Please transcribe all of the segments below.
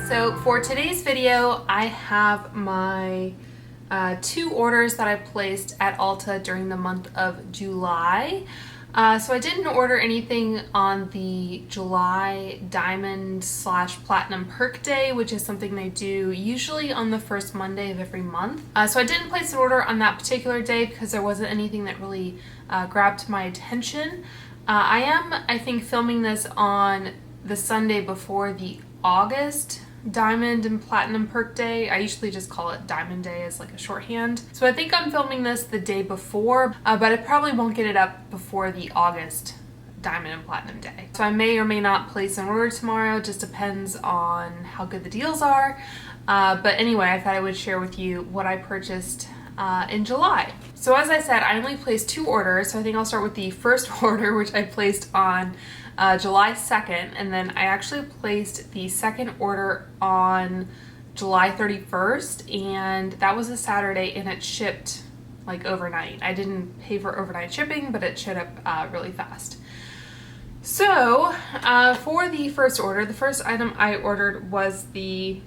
So for today's video, I have my 2 orders that I placed at Ulta during the month of July. So I didn't order anything on the July Diamond / Platinum Perk Day, which is something they do usually on the first Monday of every month. So I didn't place an order on that particular day because there wasn't anything that really grabbed my attention. I think, filming this on the Sunday before the August Diamond and Platinum Perk Day. I usually just call it Diamond Day as like a shorthand. So I think I'm filming this the day before, but I probably won't get it up before the August Diamond and Platinum Day. So I may or may not place an order tomorrow, just depends on how good the deals are. But anyway, I thought I would share with you what I purchased in July. So as I said, I only placed 2 orders, so I think I'll start with the first order, which I placed on July 2nd, and then I actually placed the second order on July 31st, and that was a Saturday, and it shipped like overnight. I didn't pay for overnight shipping, but it showed up really fast. So for the first order, the first item I ordered was the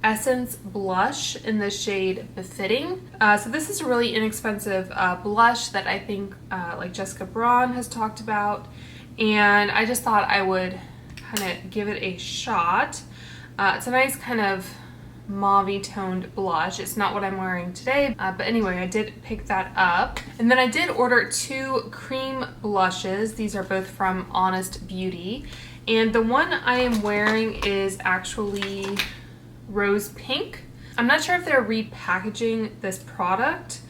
Essence blush in the shade Befitting. So this is a really inexpensive blush that I think like Jessica Braun has talked about, and I just thought I would kind of give it a shot. It's a nice kind of mauve-y toned blush. It's not what I'm wearing today, but anyway, I did pick that up. And then I did order 2 cream blushes. These are both from Honest Beauty, and the one I am wearing is actually Rose Pink. I'm not sure if they're repackaging this product.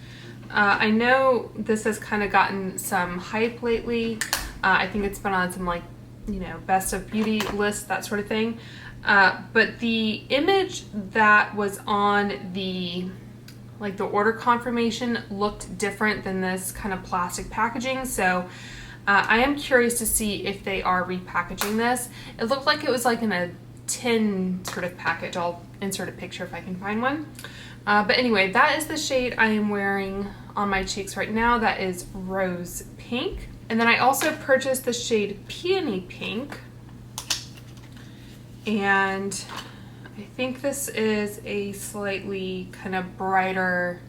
I know this has kind of gotten some hype lately. I think it's been on some, like, you know, best of beauty lists, that sort of thing. But the image that was on the order confirmation looked different than this kind of plastic packaging. So I am curious to see if they are repackaging this. It looked like it was like in a tin sort of package. I'll insert a picture if I can find one. But anyway, that is the shade I am wearing on my cheeks right now. That is Rose Pink. And then I also purchased the shade Peony Pink. And I think this is a slightly kind of brighter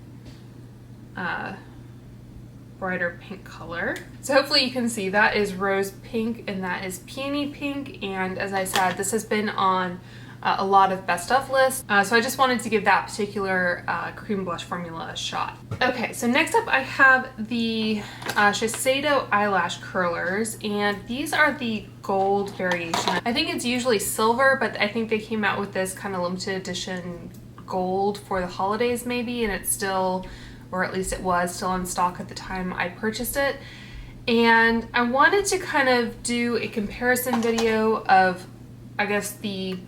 pink color. So hopefully you can see that is Rose Pink and that is Peony Pink. And as I said, this has been on a lot of best of lists. So I just wanted to give that particular cream blush formula a shot. Okay, so next up I have the Shiseido Eyelash Curlers, and these are the gold variation. I think it's usually silver, but I think they came out with this kind of limited edition gold for the holidays maybe, and it's still, or at least it was still in stock at the time I purchased it. And I wanted to kind of do a comparison video of, I guess, the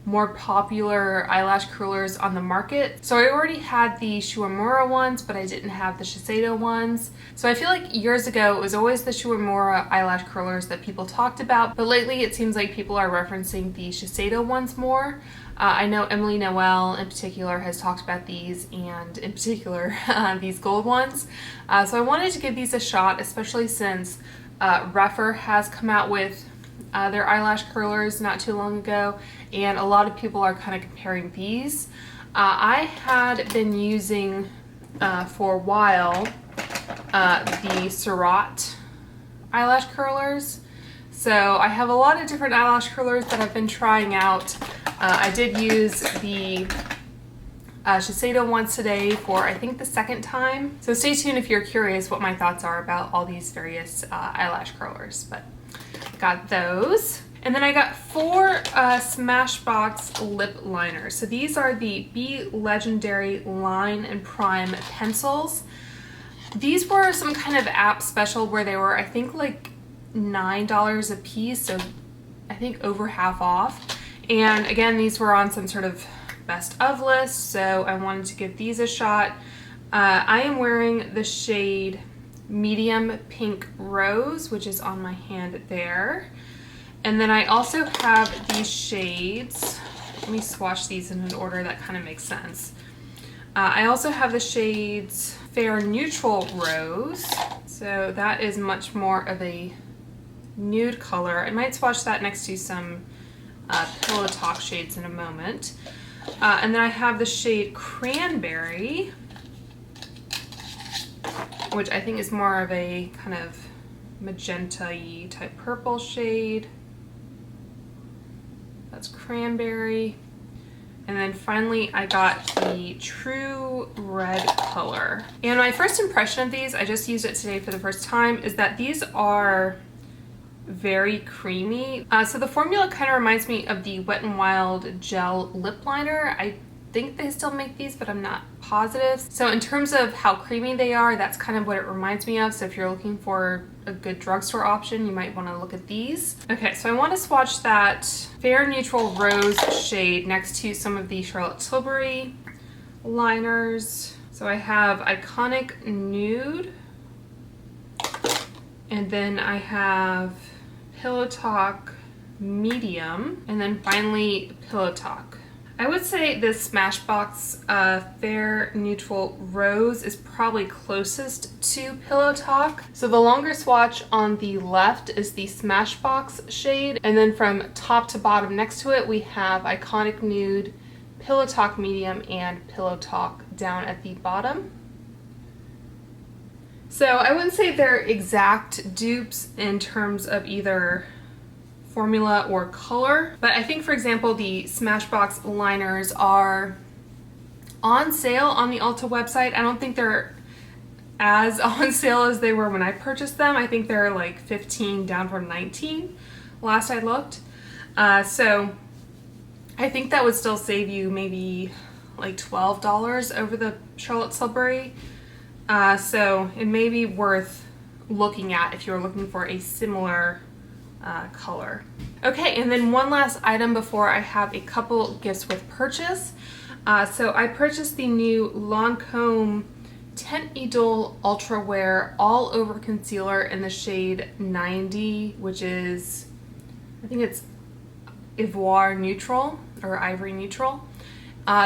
more popular eyelash curlers on the market. So I already had the Shuamura ones, but I didn't have the Shiseido ones. So I feel like years ago it was always the Shuamura eyelash curlers that people talked about, but lately it seems like people are referencing the Shiseido ones more. I know Emily Noel in particular has talked about these, and in particular these gold ones. So I wanted to give these a shot, especially since Rephr has come out with their eyelash curlers not too long ago, and a lot of people are kind of comparing these. I had been using for a while the Surratt eyelash curlers. So I have a lot of different eyelash curlers that I've been trying out. I did use the Shiseido once today for, I think, the second time. So stay tuned if you're curious what my thoughts are about all these various eyelash curlers. But got those. And then I got 4 Smashbox Lip Liners. So these are the Be Legendary Line and Prime pencils. These were some kind of app special where they were, I think, like $9 a piece, so I think over half off. And again, these were on some sort of best of list, so I wanted to give these a shot. I am wearing the shade Medium Pink Rose, which is on my hand there. And then I also have these shades. Let me swatch these in an order that kind of makes sense. I also have the shades Fair Neutral Rose. So that is much more of a nude color. I might swatch that next to some Pillow Talk shades in a moment. And then I have the shade Cranberry, which I think is more of a kind of magenta-y type purple shade. That's Cranberry. And then finally I got the True Red color. And my first impression of these, I just used it today for the first time, is that these are very creamy. So the formula kind of reminds me of the Wet n Wild Gel Lip Liner. I think they still make these, but I'm not positive. So in terms of how creamy they are, that's kind of what it reminds me of. So if you're looking for a good drugstore option, you might want to look at these. Okay, so I want to swatch that Fair Neutral Rose shade next to some of the Charlotte Tilbury liners. So I have Iconic Nude, and then I have Pillow Talk Medium, and then finally Pillow Talk. I would say this Smashbox Fair Neutral Rose is probably closest to Pillow Talk. So the longer swatch on the left is the Smashbox shade, and then from top to bottom next to it we have Iconic Nude, Pillow Talk Medium, and Pillow Talk down at the bottom. So I wouldn't say they're exact dupes in terms of either formula or color, but I think, for example, the Smashbox liners are on sale on the Ulta website. I don't think they're as on sale as they were when I purchased them. I think they're like 15 down from 19 last I looked. So I think that would still save you maybe like $12 over the Charlotte Tilbury. So it may be worth looking at if you're looking for a similar color. Okay, and then one last item before I have a couple gifts with purchase. So I purchased the new Lancome Tint Idole Ultra Wear All Over Concealer in the shade 90, which is, I think it's Ivoire Neutral or Ivory Neutral.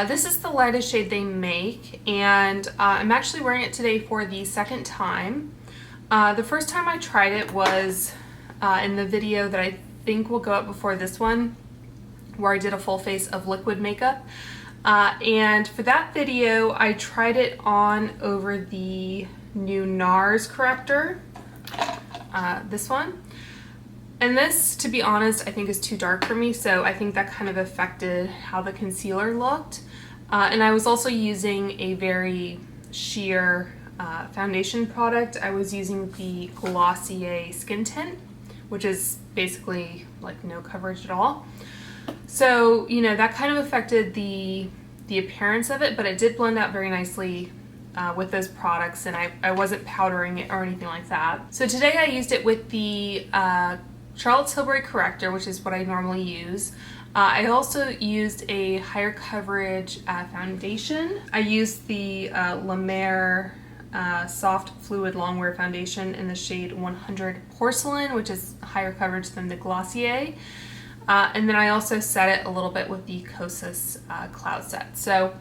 This is the lightest shade they make, and I'm actually wearing it today for the second time. The first time I tried it was in the video that I think will go up before this one, where I did a full face of liquid makeup. And for that video, I tried it on over the new NARS corrector, this one. And this, to be honest, I think is too dark for me, so I think that kind of affected how the concealer looked. And I was also using a very sheer foundation product. I was using the Glossier Skin Tint, which is basically like no coverage at all. So, you know, that kind of affected the appearance of it, but it did blend out very nicely with those products, and I wasn't powdering it or anything like that. So today I used it with the Charlotte Tilbury corrector, which is what I normally use. I also used a higher coverage foundation. I used the Lamera Soft Fluid Longwear Foundation in the shade 100 Porcelain, which is higher coverage than the Glossier. And then I also set it a little bit with the Kosas Cloud Set. So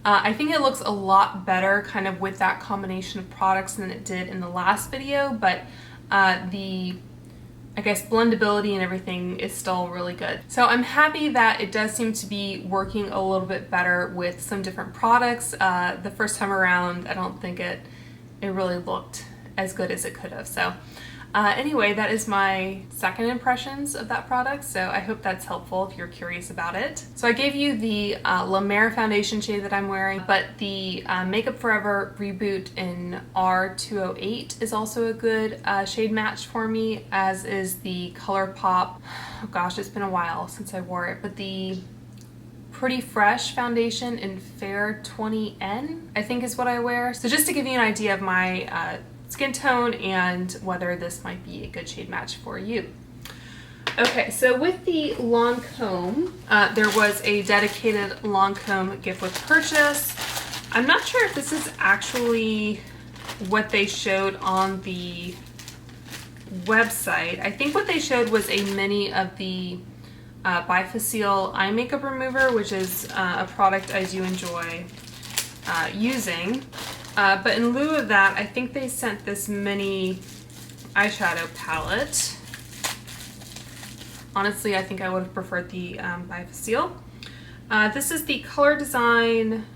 I think it looks a lot better kind of with that combination of products than it did in the last video, but I guess blendability and everything is still really good. So I'm happy that it does seem to be working a little bit better with some different products. The first time around, I don't think it really looked as good as it could have. So anyway, that is my second impressions of that product, so I hope that's helpful if you're curious about it. So I gave you the Lamera foundation shade that I'm wearing, but the Makeup Forever Reboot in R208 is also a good shade match for me, as is the ColourPop, oh gosh, it's been a while since I wore it, but the Pretty Fresh foundation in Fair 20N, I think is what I wear. So just to give you an idea of my skin tone and whether this might be a good shade match for you. Okay, so with the Lancome, there was a dedicated Lancome gift with purchase. I'm not sure if this is actually what they showed on the website. I think what they showed was a mini of the Bifacile eye makeup remover, which is a product I do enjoy using. But in lieu of that, I think they sent this mini eyeshadow palette Honestly, I think I would have preferred the Bifacile. This is the Color Design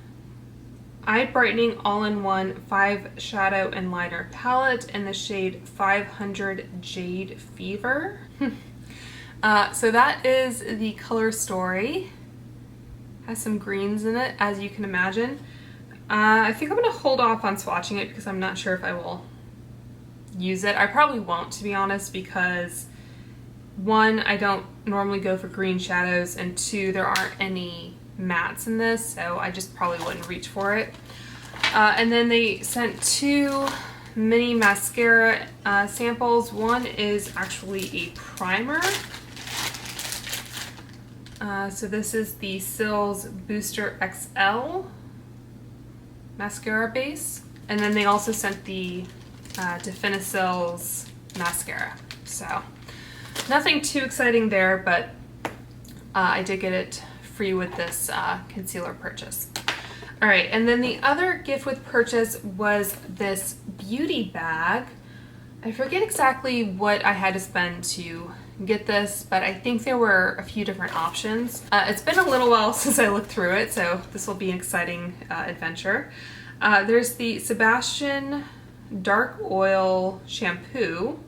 Eye Brightening All-in-One 5 Shadow and Liner Palette in the shade 500 Jade Fever. So that is the color story. Has some greens in it, as you can imagine. I think I'm going to hold off on swatching it because I'm not sure if I will use it. I probably won't, to be honest, because one, I don't normally go for green shadows, and two, there aren't any mattes in this, so I just probably wouldn't reach for it. And then they sent 2 mini mascara samples. One is actually a primer. So this is the Cils Booster XL mascara base. And then they also sent the Definicils mascara. So nothing too exciting there, but I did get it free with this concealer purchase. All right, and then the other gift with purchase was this beauty bag. I forget exactly what I had to spend to get this, but I think there were a few different options. It's been a little while since I looked through it, so this will be an exciting adventure. There's the Sebastian Dark Oil Shampoo.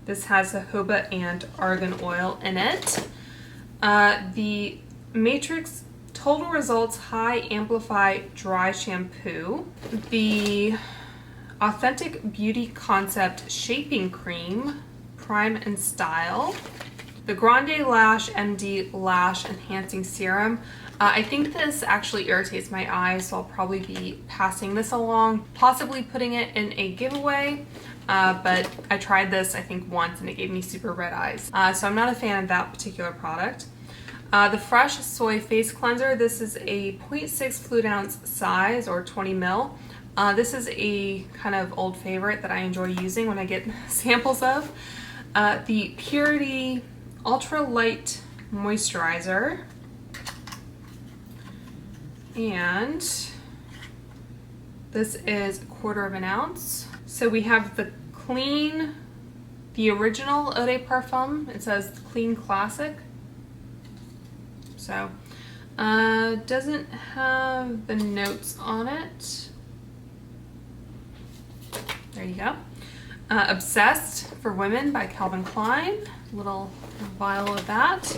This has jojoba and argan oil in it. The Matrix Total Results High Amplify Dry Shampoo. The Authentic Beauty Concept Shaping Cream, Prime and Style. The Grande Lash MD Lash Enhancing Serum. I think this actually irritates my eyes, so I'll probably be passing this along, possibly putting it in a giveaway. But I tried this, I think, once, and it gave me super red eyes. So I'm not a fan of that particular product. The Fresh Soy Face Cleanser. This is a 0.6 fluid ounce size, or 20 ml. This is a kind of old favorite that I enjoy using when I get samples of. The Purity Ultra Light Moisturizer. And this is 1/4 ounce. So we have the Clean, the original Eau de Parfum. It says Clean Classic. So, doesn't have the notes on it. There you go. Obsessed for Women by Calvin Klein. Little vial of that.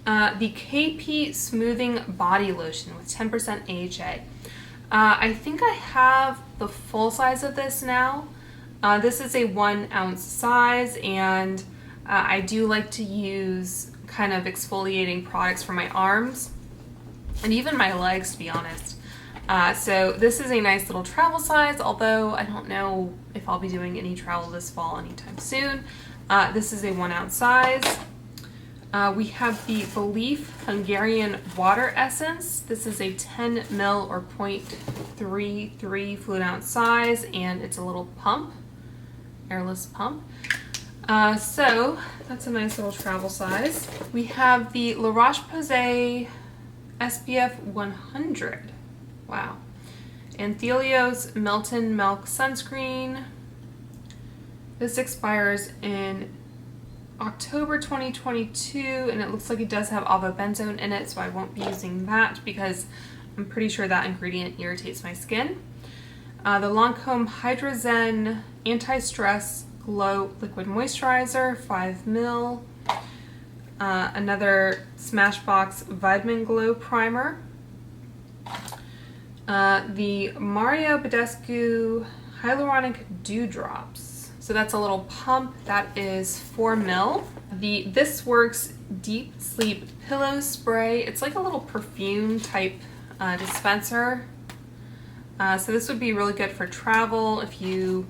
The KP Smoothing Body Lotion with 10% AHA. I think I have the full size of this now. This is a 1 ounce size, and I do like to use kind of exfoliating products for my arms and even my legs, to be honest. So this is a nice little travel size, although I don't know if I'll be doing any travel this fall anytime soon. This is a 1 ounce size. We have the Belief Hungarian Water Essence. This is a 10 ml or 0.33 fluid ounce size, and it's a little pump, airless pump. So that's a nice little travel size. We have the La Roche-Posay SPF 100. Wow. And Thelios Melton Milk Sunscreen. This expires in October 2022, and it looks like it does have avobenzone in it, so I won't be using that because I'm pretty sure that ingredient irritates my skin. The Lancome Hydrazine Anti-Stress Glow Liquid Moisturizer, 5 ml. Another Smashbox Vitamin Glow Primer. The Mario Badescu Hyaluronic Dewdrops. So that's a little pump. That is 4 ml. The This Works Deep Sleep Pillow Spray. It's like a little perfume type dispenser. So this would be really good for travel. If you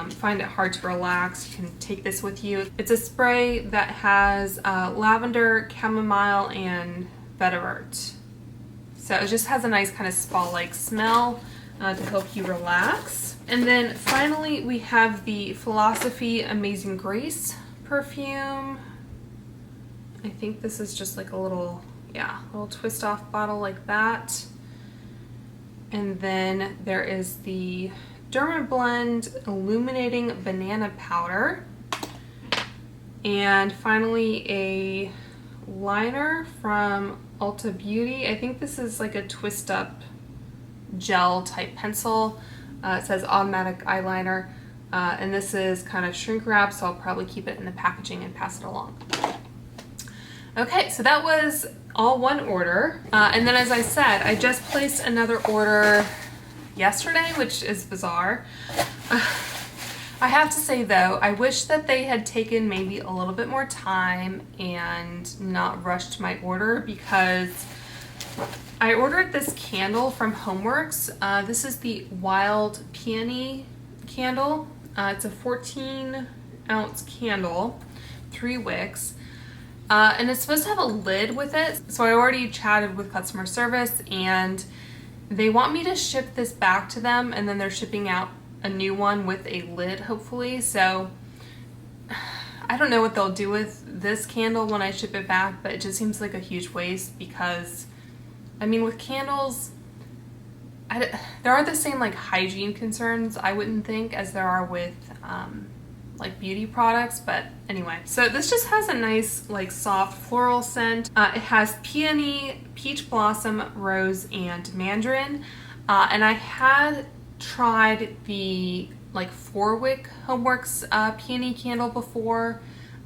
find it hard to relax, you can take this with you. It's a spray that has lavender, chamomile, and vetiver. So it just has a nice kind of spa-like smell to help you relax. And then finally we have the Philosophy Amazing Grace perfume. I think this is just like a little, yeah, little twist off bottle like that. And then there is the Dermablend Illuminating Banana Powder. And finally a liner from Ulta Beauty. I think this is like a twist up gel type pencil. It says automatic eyeliner, and this is kind of shrink wrap, so I'll probably keep it in the packaging and pass it along. Okay, so that was all one order, and then as I said, I just placed another order yesterday, which is bizarre. I have to say though, I wish that they had taken maybe a little bit more time and not rushed my order, because I ordered this candle from Homeworks. This is the Wild Peony candle. It's a 14-ounce candle, 3 wicks, and it's supposed to have a lid with it. So I already chatted with customer service, and they want me to ship this back to them, and then they're shipping out a new one with a lid, hopefully. So I don't know what they'll do with this candle when I ship it back, but it just seems like a huge waste, because I mean, with candles, there aren't the same like hygiene concerns, I wouldn't think, as there are with like beauty products. But anyway, so this just has a nice like soft floral scent. It has peony, peach blossom, rose, and mandarin. And I had tried the like 4-wick Homeworks peony candle before,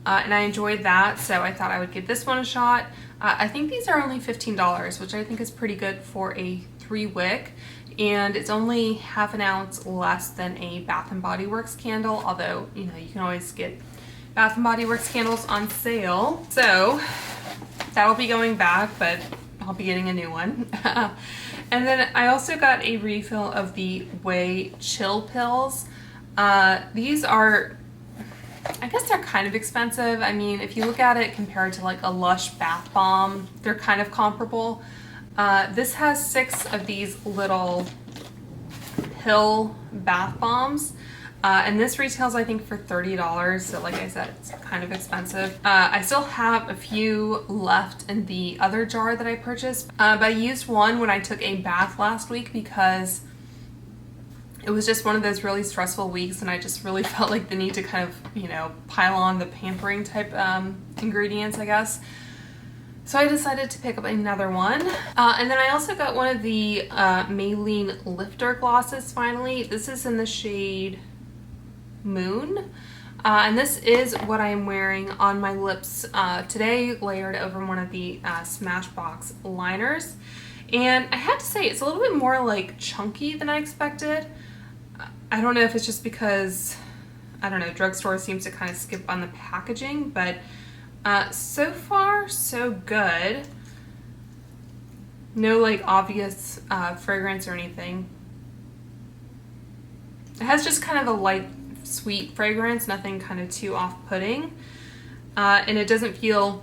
and I enjoyed that, so I thought I would give this one a shot. I think these are only $15, which I think is pretty good for a 3-wick, and it's only half an ounce less than a Bath & Body Works candle, although, you know, you can always get Bath & Body Works candles on sale. So that'll be going back, but I'll be getting a new one. And then I also got a refill of the Way Chill Pills. These are, I guess they're kind of expensive. I mean, if you look at it compared to like a Lush bath bomb, they're kind of comparable. This has 6 of these little pill bath bombs, and this retails I think for $30, so like I said, it's kind of expensive. I still have a few left in the other jar that I purchased, but I used one when I took a bath last week, because it was just one of those really stressful weeks, and I just really felt like the need to kind of, you know, pile on the pampering type ingredients, I guess. So I decided to pick up another one. And then I also got one of the Maybelline Lifter glosses finally. This is in the shade Moon. And this is what I'm wearing on my lips today, layered over one of the Smashbox liners. And I have to say, it's a little bit more like chunky than I expected. I don't know if it's just because, I don't know, drugstore seems to kind of skip on the packaging, but so far so good. No like obvious fragrance or anything. It has just kind of a light sweet fragrance, nothing kind of too off-putting, and it doesn't feel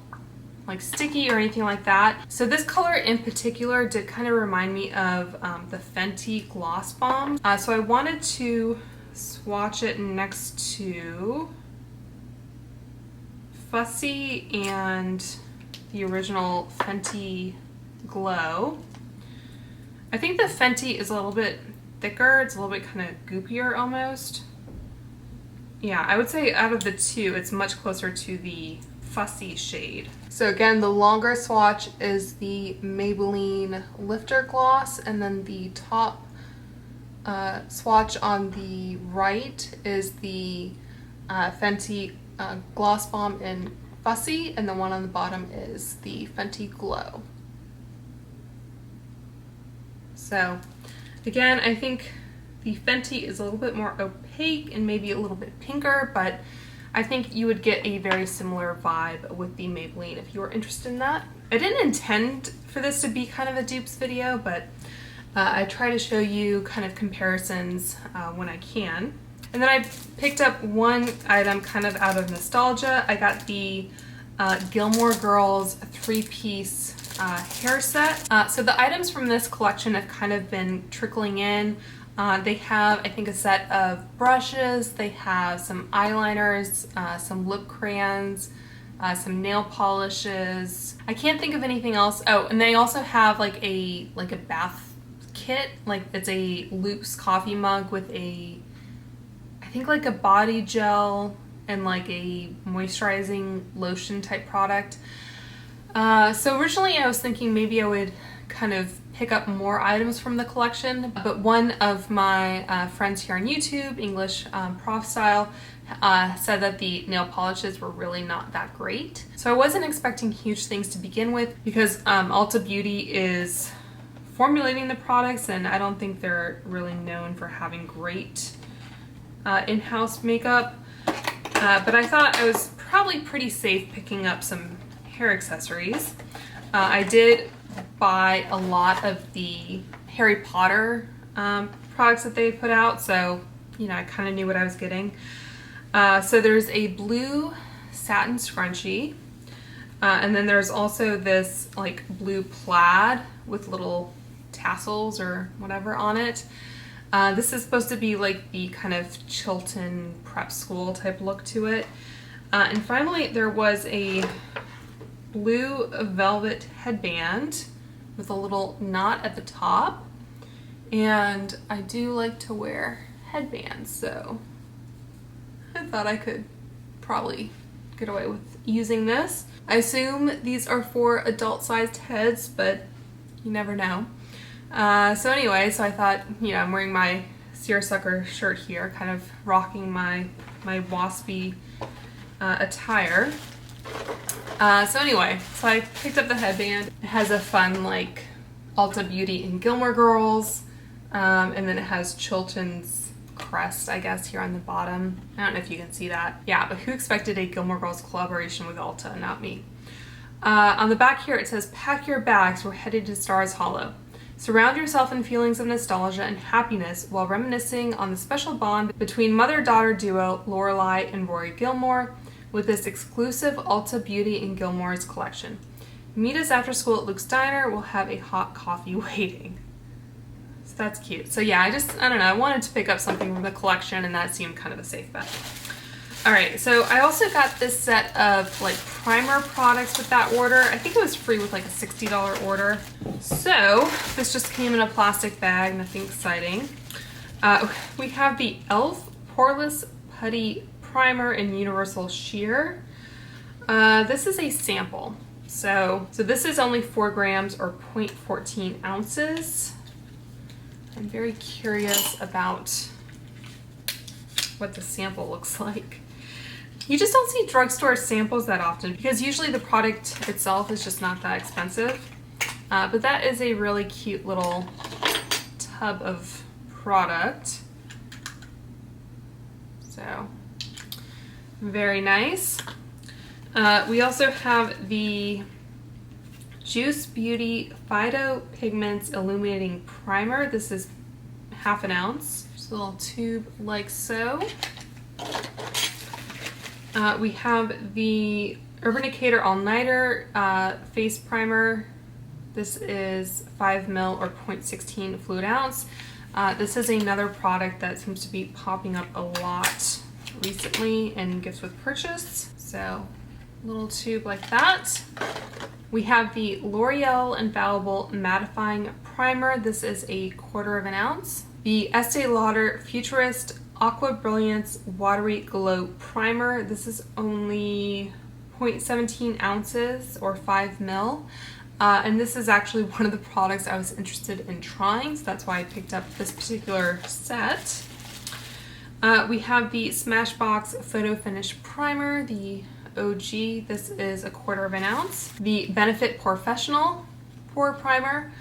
like sticky or anything like that. So this color in particular did kind of remind me of the Fenty Gloss Bomb. So I wanted to swatch it next to Fussy and the original Fenty Glow. I think the Fenty is a little bit thicker. It's a little bit kind of goopier almost. Yeah, I would say out of the two, it's much closer to the Fussy shade. So again, the longer swatch is the Maybelline Lifter Gloss, and then the top swatch on the right is the Fenty Gloss Bomb in Fussy, and the one on the bottom is the Fenty Glow. So again, I think the Fenty is a little bit more opaque and maybe a little bit pinker, but I think you would get a very similar vibe with the Maybelline if you were interested in that. I didn't intend for this to be kind of a dupes video, but I try to show you kind of comparisons when I can. And then I picked up one item kind of out of nostalgia. I got the Gilmore Girls 3-piece hair set. So the items from this collection have kind of been trickling in. They have, I think, a set of brushes, they have some eyeliners, some lip crayons, some nail polishes. I can't think of anything else. Oh, and they also have like a bath kit. Like it's a loose coffee mug with a, I think like a body gel and like a moisturizing lotion type product. So originally I was thinking maybe I would kind of pick up more items from the collection, but one of my friends here on YouTube, English Prof Style, said that the nail polishes were really not that great. So I wasn't expecting huge things to begin with because Ulta Beauty is formulating the products, and I don't think they're really known for having great in-house makeup. But I thought I was probably pretty safe picking up some hair accessories. I did buy a lot of the Harry Potter products that they put out, so you know, I kind of knew what I was getting. So there's a blue satin scrunchie, and then there's also this like blue plaid with little tassels or whatever on it. This is supposed to be like the kind of Chilton prep school type look to it. And finally there was a blue velvet headband with a little knot at the top, and I do like to wear headbands, so I thought I could probably get away with using this. I assume these are for adult-sized heads, but you never know. So anyway, so I thought, you know, I'm wearing my seersucker shirt here, kind of rocking my waspy attire. So anyway, so I picked up the headband. It has a fun like Ulta Beauty and Gilmore Girls, and then it has Chilton's crest, I guess, here on the bottom. I don't know if you can see that. Yeah, but who expected a Gilmore Girls collaboration with Ulta? Not me. On the back here it says, "Pack your bags, we're headed to Stars Hollow. Surround yourself in feelings of nostalgia and happiness while reminiscing on the special bond between mother-daughter duo Lorelai and Rory Gilmore with this exclusive Ulta Beauty and Gilmore's collection. Meet us after school at Luke's Diner. We'll have a hot coffee waiting." So that's cute. So yeah, I don't know, I wanted to pick up something from the collection, and that seemed kind of a safe bet. Alright, so I also got this set of like primer products with that order. I think it was free with like a $60 order. So this just came in a plastic bag, nothing exciting. We have the e.l.f. Poreless Putty Primer in Universal Sheer. This is a sample. So this is only 4 grams or 0.14 ounces. I'm very curious about what the sample looks like. You just don't see drugstore samples that often because usually the product itself is just not that expensive. But that is a really cute little tub of product. So very nice. We also have the Juice Beauty Phyto Pigments Illuminating Primer. This is half an ounce. Just a little tube like so. We have the Urban Decatur All Nighter Face Primer. This is 5 ml or 0.16 fluid ounce. This is another product that seems to be popping up a lot recently in gifts with purchase. So little tube like that. We have the L'Oreal Infallible Mattifying Primer. This is a 1/4 ounce. The Estee Lauder Futurist Aqua Brilliance Watery Glow Primer. This is only 0.17 ounces or 5 ml. And this is actually one of the products I was interested in trying, so that's why I picked up this particular set. We have the Smashbox Photo Finish Primer, the OG. This is a 1/4 ounce. The Benefit Professional Pore Primer.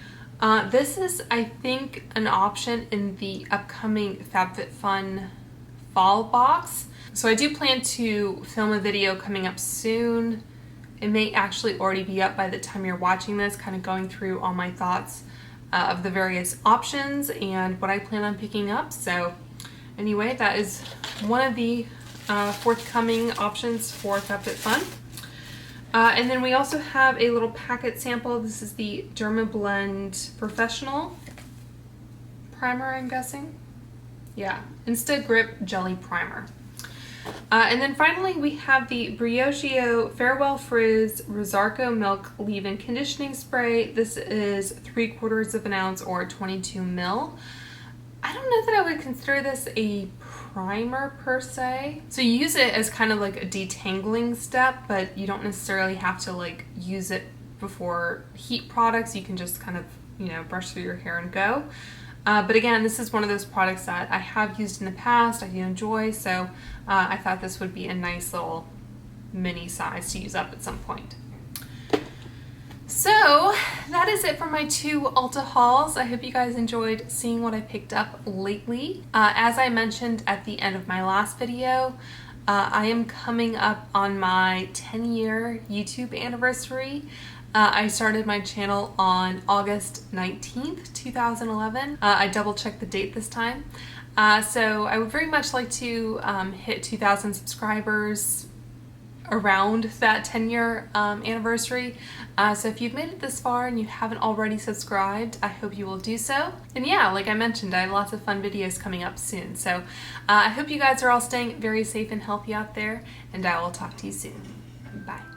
This is, I think, an option in the upcoming FabFitFun fall box. So I do plan to film a video coming up soon. It may actually already be up by the time you're watching this, kind of going through all my thoughts of the various options and what I plan on picking up. So anyway, that is one of the forthcoming options for FabFitFun. And then we also have a little packet sample. This is the Dermablend Professional Primer, I'm guessing. Yeah, Insta Grip Jelly Primer. And then finally we have the Briogeo Farewell Frizz Rosarco Milk Leave-In Conditioning Spray. This is 3/4 ounce or 22 ml. I don't know that I would consider this a primer per se. So you use it as kind of like a detangling step, but you don't necessarily have to like use it before heat products. You can just kind of, you know, brush through your hair and go. But again, this is one of those products that I have used in the past, I do enjoy, so I thought this would be a nice little mini size to use up at some point. So that is it for my 2 Ulta hauls. I hope you guys enjoyed seeing what I picked up lately. As I mentioned at the end of my last video, I am coming up on my 10-year YouTube anniversary. I started my channel on August 19th, 2011. I double checked the date this time. So I would very much like to hit 2,000 subscribers around that 10-year anniversary. So if you've made it this far and you haven't already subscribed, I hope you will do so. And yeah, like I mentioned, I have lots of fun videos coming up soon. So I hope you guys are all staying very safe and healthy out there, and I will talk to you soon. Bye.